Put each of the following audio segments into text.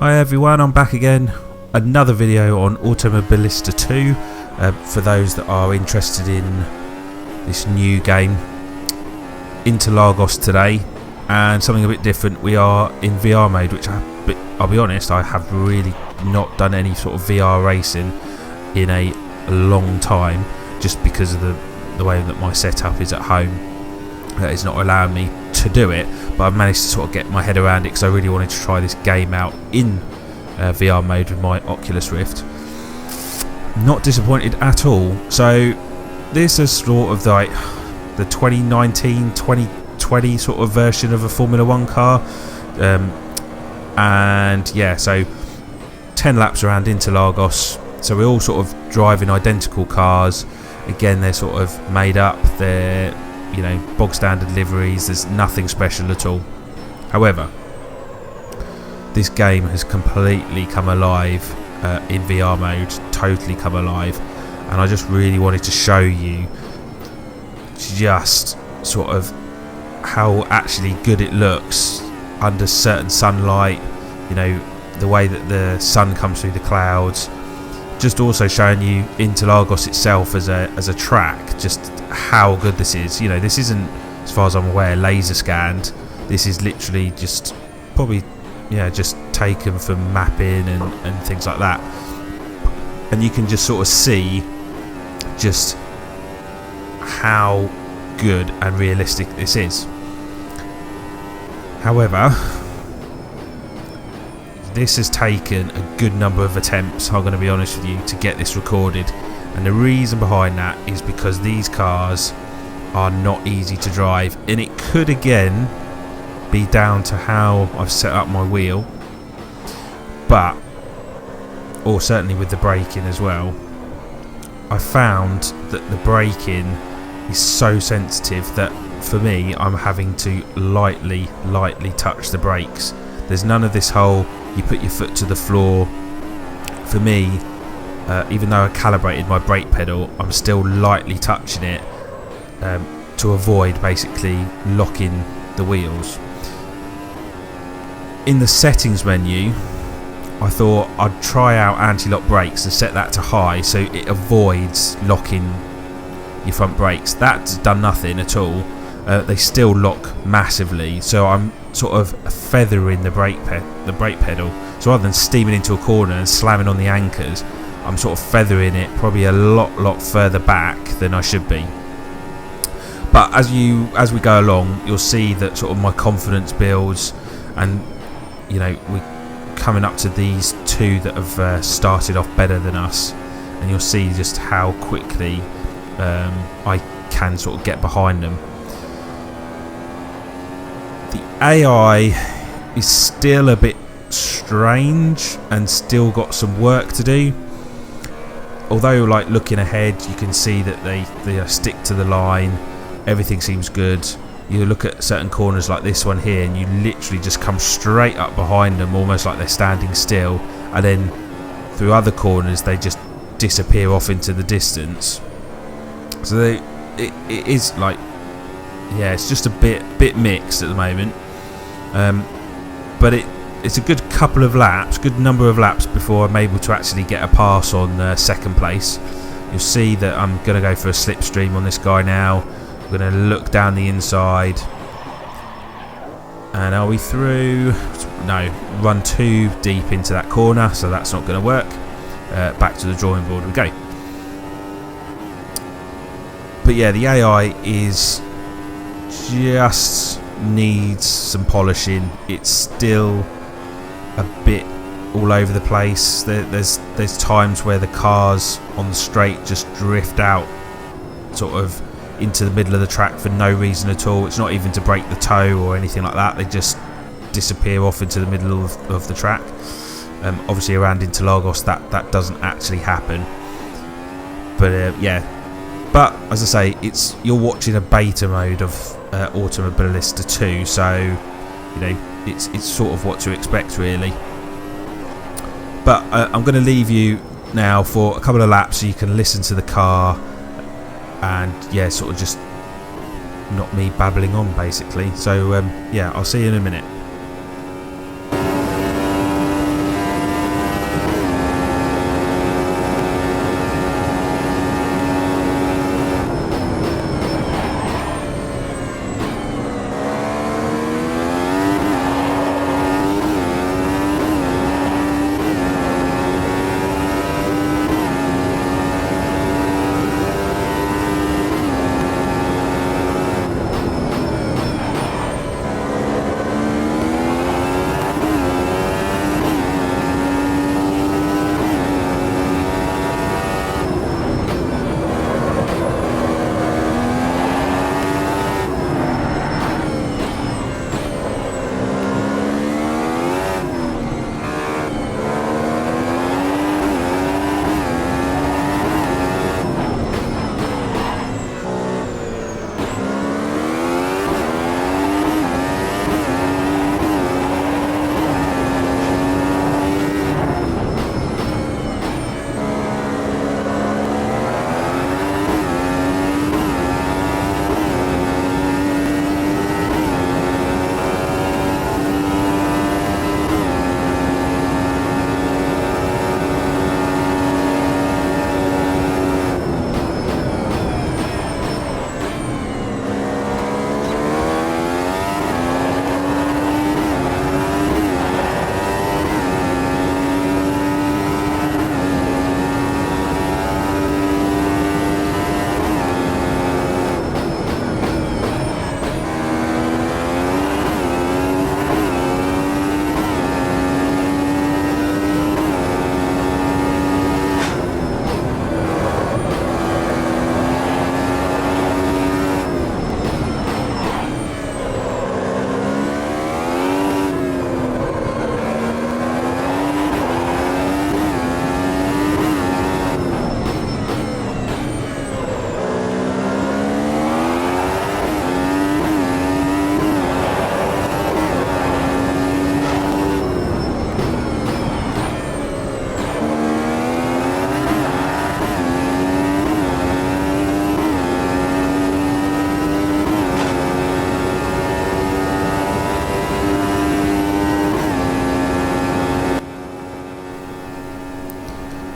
Hi everyone, I'm back again. Another video on Automobilista 2 for those that are interested in this new game, Interlagos today, and something a bit different. We are in VR mode, which I'll be honest, I have really not done any sort of VR racing in a long time, just because of the way that my setup is at home. It's not allowing me to do it, but I've managed to sort of get my head around it because I really wanted to try this game out in VR mode with my Oculus Rift. Not disappointed at all. So this is sort of like the 2019-2020 sort of version of a Formula 1 car, and yeah, so 10 laps around Interlagos. So we're all sort of driving identical cars. Again, they're sort of made up, they're, you know, bog standard liveries. There's nothing special at all. However, this game has completely come alive in VR mode, totally come alive, and I just really wanted to show you just sort of how actually good it looks under certain sunlight, you know, the way that the sun comes through the clouds. Just also showing you Interlagos itself as a track, just how good this is. You know, this isn't, as far as I'm aware, laser scanned. This is literally just probably, yeah, just taken from mapping and things like that. And you can just sort of see just how good and realistic this is. However, this has taken a good number of attempts, I'm going to be honest with you, to get this recorded. And the reason behind that is because these cars are not easy to drive, and it could again be down to how I've set up my wheel, or certainly with the braking as well. I found that the braking is so sensitive that for me, I'm having to lightly touch the brakes. There's none of this whole you put your foot to the floor. For me, even though I calibrated my brake pedal, I'm still lightly touching it to avoid basically locking the wheels. In the settings menu, I thought I'd try out anti-lock brakes and set that to high so it avoids locking your front brakes. That's done nothing at all. They still lock massively, so I'm sort of feathering the brake pedal. So rather than steaming into a corner and slamming on the anchors, I'm sort of feathering it probably a lot further back than I should be. But as we go along, you'll see that sort of my confidence builds, and you know, we're coming up to these two that have started off better than us, and you'll see just how quickly I can sort of get behind them. The AI is still a bit strange and still got some work to do. Although, like, looking ahead, you can see that they stick to the line. Everything seems good. You look at certain corners like this one here, and you literally just come straight up behind them, almost like they're standing still. And then through other corners, they just disappear off into the distance. So it is like, yeah, it's just a bit mixed at the moment. But it's a good couple of laps, good number of laps before I'm able to actually get a pass on second place. You'll see that I'm going to go for a slipstream on this guy now. I'm going to look down the inside. And are we through? No, run too deep into that corner, so that's not going to work. Back to the drawing board we go. But yeah, the AI is just needs some polishing. It's still a bit all over the place. There's times where the cars on the straight just drift out sort of into the middle of the track for no reason at all. It's not even to break the toe or anything like that. They just disappear off into the middle of the track. Obviously around Interlagos that doesn't actually happen. But yeah. But as I say, you're watching a beta mode of Automobilista 2, so you know it's sort of what to expect really. But I'm going to leave you now for a couple of laps so you can listen to the car, and yeah, sort of just not me babbling on basically. So yeah, I'll see you in a minute.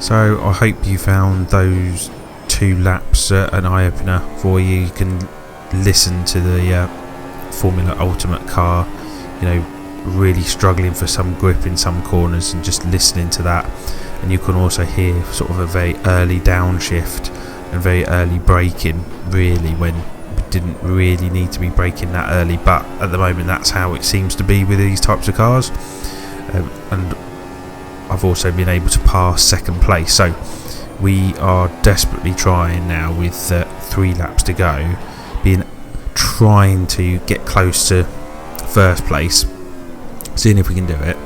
So I hope you found those 2 laps an eye-opener for you. You can listen to the Formula Ultimate car, really struggling for some grip in some corners, and just listening to that. And you can also hear sort of a very early downshift and very early braking, really, when we didn't really need to be braking that early, but at the moment that's how it seems to be with these types of cars. And I've also been able to pass second place, so we are desperately trying now with 3 laps to go, trying to get close to first place, seeing if we can do it.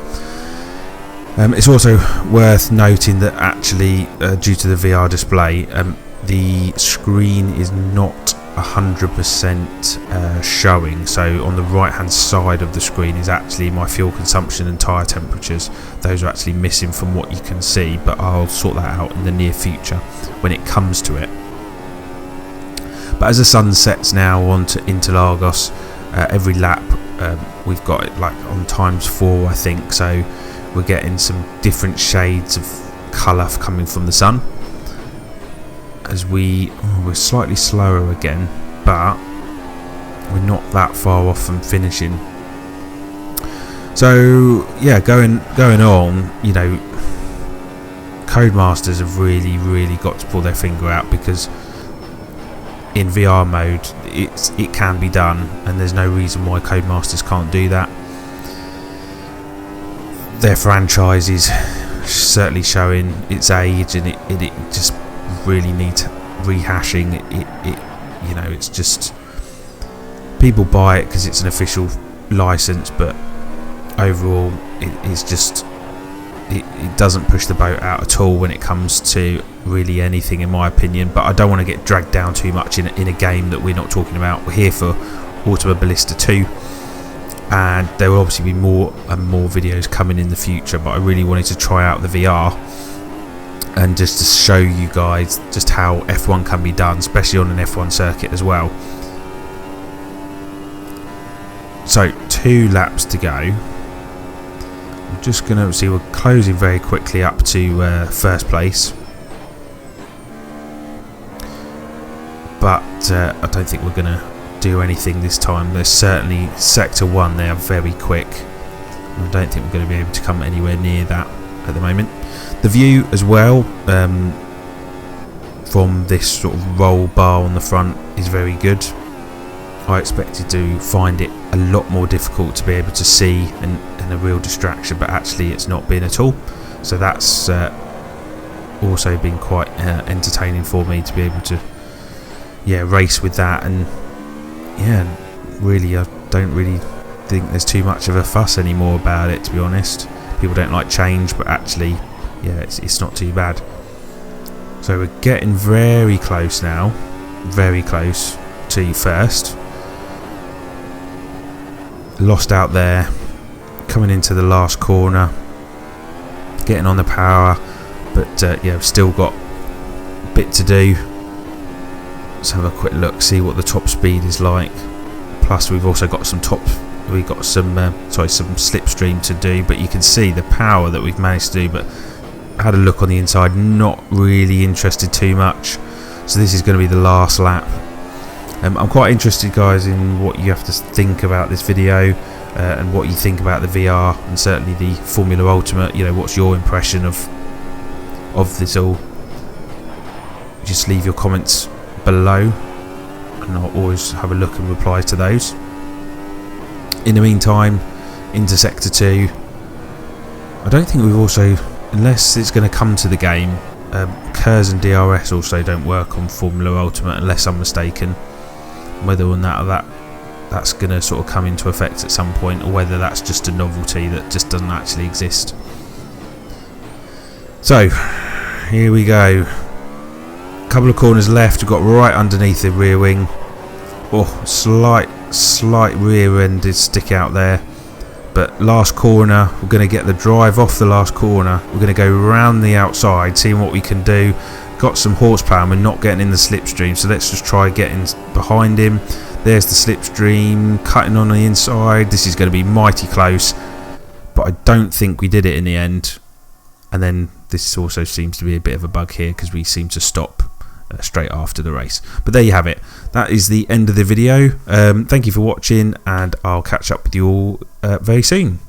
It's also worth noting that actually, due to the VR display, the screen is not 100% showing. So on the right hand side of the screen is actually my fuel consumption and tyre temperatures. Those are actually missing from what you can see, but I'll sort that out in the near future when it comes to it. But as the sun sets now onto Interlagos, every lap we've got it like on ×4, I think, so we're getting some different shades of colour coming from the sun. As we're slightly slower again, but we're not that far off from finishing. So yeah, going on, Codemasters have really got to pull their finger out, because in VR mode it can be done, and there's no reason why Codemasters can't do that. Their franchise is certainly showing its age, and it just really needs rehashing. It's just, people buy it because it's an official license, but overall it doesn't push the boat out at all when it comes to really anything, in my opinion. But I don't want to get dragged down too much in a game that we're not talking about. We're here for Automobilista 2, and there will obviously be more and more videos coming in the future, but I really wanted to try out the VR and just to show you guys just how F1 can be done, especially on an F1 circuit as well. So 2 laps to go. I'm just going to see, we're closing very quickly up to first place, but I don't think we're going to do anything this time. There's certainly sector 1, they are very quick. I don't think we're going to be able to come anywhere near that at the moment. The view as well, from this sort of roll bar on the front, is very good. I expected to find it a lot more difficult to be able to see and a real distraction, but actually it's not been at all. So that's also been quite entertaining for me to be able to race with that. And really, I don't really think there's too much of a fuss anymore about it, to be honest. People don't like change, but actually it's not too bad. So we're getting very close now, very close to first. Lost out there, coming into the last corner, getting on the power, but we've still got a bit to do. Let's have a quick look, see what the top speed is like. Plus we've also got some some slipstream to do, but you can see the power that we've managed to do. But I had a look on the inside, not really interested too much. So this is going to be the last lap. I'm quite interested, guys, in what you have to think about this video and what you think about the VR and certainly the Formula Ultimate. What's your impression of this all? Just leave your comments below, and I'll always have a look and reply to those. In the meantime, into sector 2. I don't think we've also, unless it's going to come to the game, KERS and DRS also don't work on Formula Ultimate, unless I'm mistaken. Whether or not that's going to sort of come into effect at some point, or whether that's just a novelty that just doesn't actually exist. So here we go. A couple of corners left. We've got right underneath the rear wing. Slight rear-ended stick out there. But last corner, we're going to get the drive off the last corner. We're going to go around the outside, seeing what we can do. Got some horsepower and we're not getting in the slipstream, so let's just try getting behind him. There's the slipstream, cutting on the inside. This is going to be mighty close, but I don't think we did it in the end. And then this also seems to be a bit of a bug here because we seem to stop straight after the race. But there you have it. That is the end of the video. Thank you for watching, and I'll catch up with you all very soon.